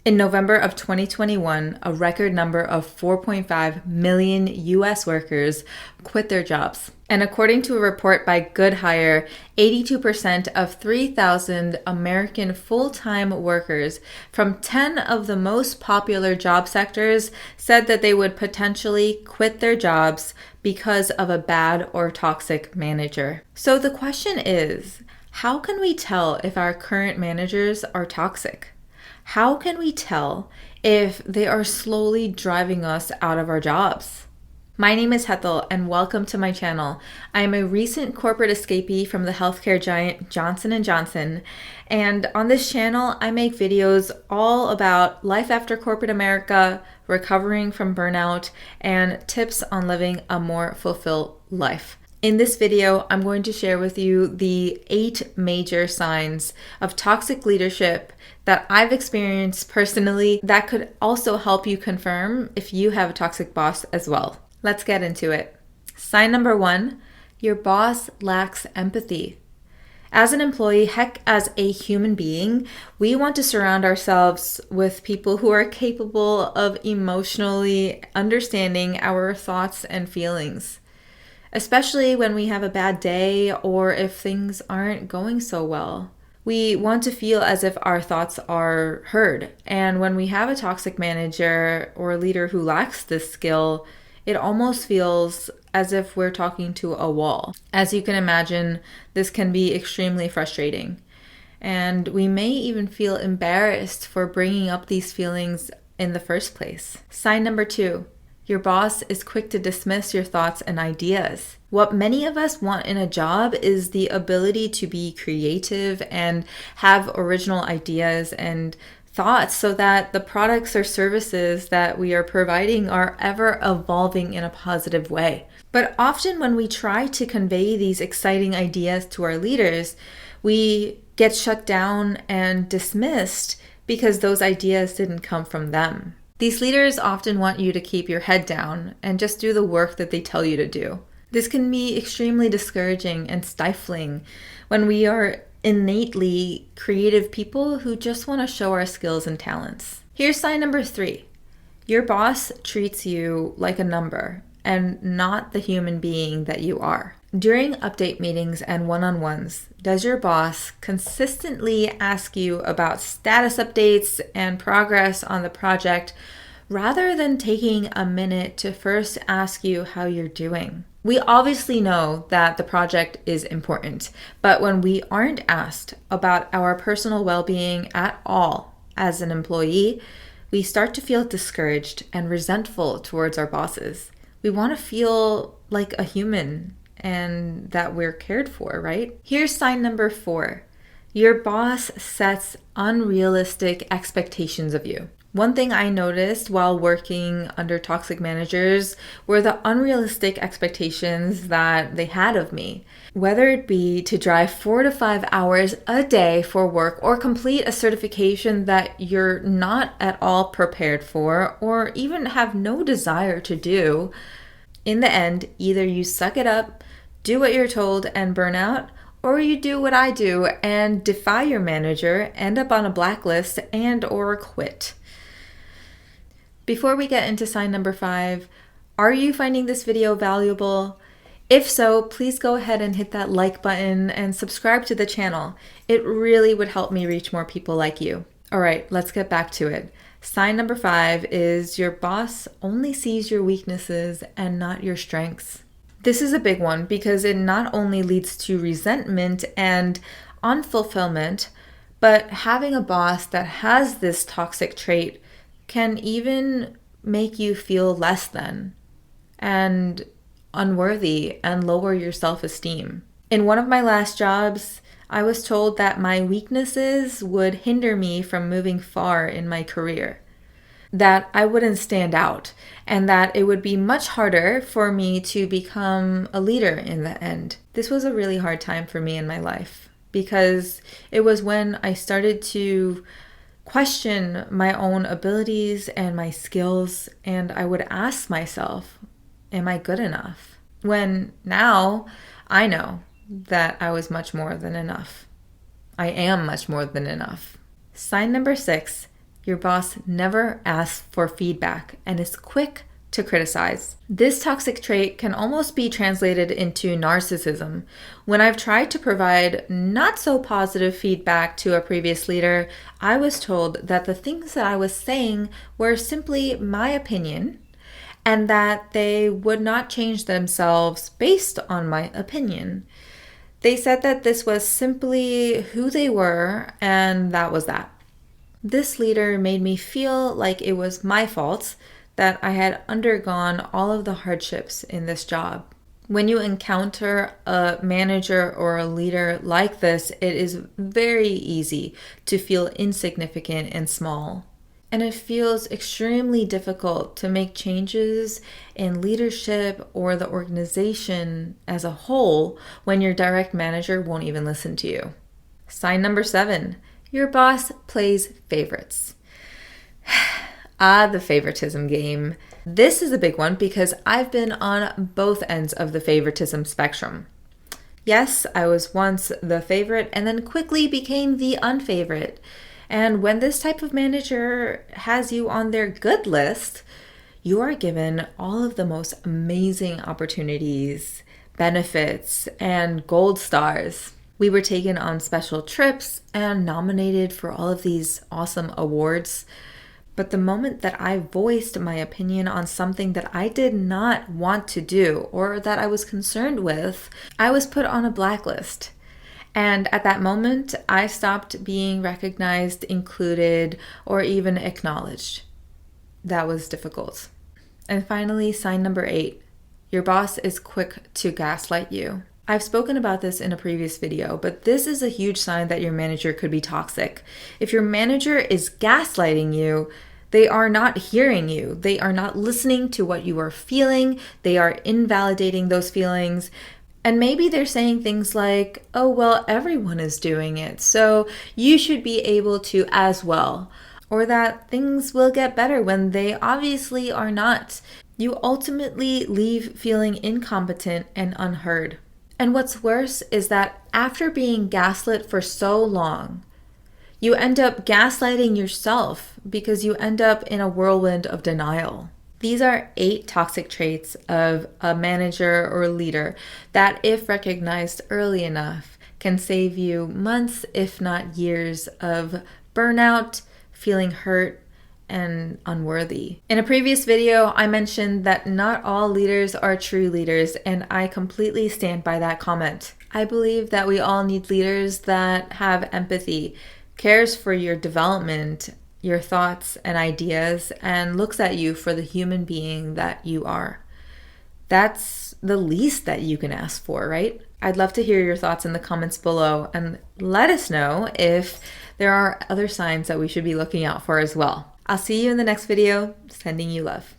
In November of 2021, a record number of 4.5 million US workers quit their jobs. And according to a report by Good Hire, 82% of 3,000 American full-time workers from 10 of the most popular job sectors said that they would potentially quit their jobs because of a bad or toxic manager. So the question is, how can we tell if our current managers are toxic? How can we tell if they are slowly driving us out of our jobs? My name is Hetal and welcome to my channel. I am a recent corporate escapee from the healthcare giant Johnson & Johnson, and on this channel I make videos all about life after corporate America, recovering from burnout, and tips on living a more fulfilled life. In this video, I'm going to share with you the 8 major signs of toxic leadership that I've experienced personally that could also help you confirm if you have a toxic boss as well. Let's get into it. Sign number 1, your boss lacks empathy. As an employee, heck, as a human being, we want to surround ourselves with people who are capable of emotionally understanding our thoughts and feelings. Especially when we have a bad day or if things aren't going so well. We want to feel as if our thoughts are heard. And when we have a toxic manager or a leader who lacks this skill, it almost feels as if we're talking to a wall. As you can imagine, this can be extremely frustrating. And we may even feel embarrassed for bringing up these feelings in the first place. Sign number 2. Your boss is quick to dismiss your thoughts and ideas. What many of us want in a job is the ability to be creative and have original ideas and thoughts so that the products or services that we are providing are ever evolving in a positive way. But often when we try to convey these exciting ideas to our leaders, we get shut down and dismissed because those ideas didn't come from them. These leaders often want you to keep your head down and just do the work that they tell you to do. This can be extremely discouraging and stifling when we are innately creative people who just want to show our skills and talents. Here's sign number 3. Your boss treats you like a number and not the human being that you are. During update meetings and one-on-ones, does your boss consistently ask you about status updates and progress on the project rather than taking a minute to first ask you how you're doing? We obviously know that the project is important, but when we aren't asked about our personal well-being at all as an employee, we start to feel discouraged and resentful towards our bosses. We want to feel like a human and that we're cared for, right? Here's sign number 4. Your boss sets unrealistic expectations of you. One thing I noticed while working under toxic managers were the unrealistic expectations that they had of me. Whether it be to drive 4 to 5 hours a day for work or complete a certification that you're not at all prepared for or even have no desire to do, in the end, either you suck it up, do what you're told and burn out, or you do what I do and defy your manager, end up on a blacklist, and or quit. Before we get into sign number 5, are you finding this video valuable? If so, please go ahead and hit that like button and subscribe to the channel. It really would help me reach more people like you. All right, let's get back to it. Sign number 5 is your boss only sees your weaknesses and not your strengths. This is a big one because it not only leads to resentment and unfulfillment, but having a boss that has this toxic trait can even make you feel less than and unworthy and lower your self-esteem. In one of my last jobs, I was told that my weaknesses would hinder me from moving far in my career, that I wouldn't stand out, and that it would be much harder for me to become a leader in the end. This was a really hard time for me in my life because it was when I started to question my own abilities and my skills, and I would ask myself, am I good enough? When now I know that I was much more than enough. I am much more than enough. Sign number 6, Your boss never asks for feedback and is quick to criticize. This toxic trait can almost be translated into narcissism. When I've tried to provide not so positive feedback to a previous leader, I was told that the things that I was saying were simply my opinion and that they would not change themselves based on my opinion. They said that this was simply who they were, and that was that. This leader made me feel like it was my fault that I had undergone all of the hardships in this job. When you encounter a manager or a leader like this, it is very easy to feel insignificant and small. And it feels extremely difficult to make changes in leadership or the organization as a whole when your direct manager won't even listen to you. Sign number 7, your boss plays favorites. The favoritism game. This is a big one because I've been on both ends of the favoritism spectrum. Yes, I was once the favorite and then quickly became the unfavorite. And when this type of manager has you on their good list, you are given all of the most amazing opportunities, benefits, and gold stars. We were taken on special trips and nominated for all of these awesome awards. But the moment that I voiced my opinion on something that I did not want to do or that I was concerned with, I was put on a blacklist. And at that moment, I stopped being recognized, included, or even acknowledged. That was difficult. And finally, sign number 8, your boss is quick to gaslight you. I've spoken about this in a previous video, but this is a huge sign that your manager could be toxic. If your manager is gaslighting you, they are not hearing you. They are not listening to what you are feeling. They are invalidating those feelings. And maybe they're saying things like, oh, well, everyone is doing it, so you should be able to as well. Or that things will get better when they obviously are not. You ultimately leave feeling incompetent and unheard. And what's worse is that after being gaslit for so long, you end up gaslighting yourself because you end up in a whirlwind of denial. These are 8 toxic traits of a manager or leader that, if recognized early enough, can save you months, if not years, of burnout, feeling hurt, and unworthy. In a previous video, I mentioned that not all leaders are true leaders, and I completely stand by that comment. I believe that we all need leaders that have empathy, cares for your development, your thoughts and ideas, and looks at you for the human being that you are. That's the least that you can ask for, right? I'd love to hear your thoughts in the comments below, and let us know if there are other signs that we should be looking out for as well. I'll see you in the next video. Sending you love.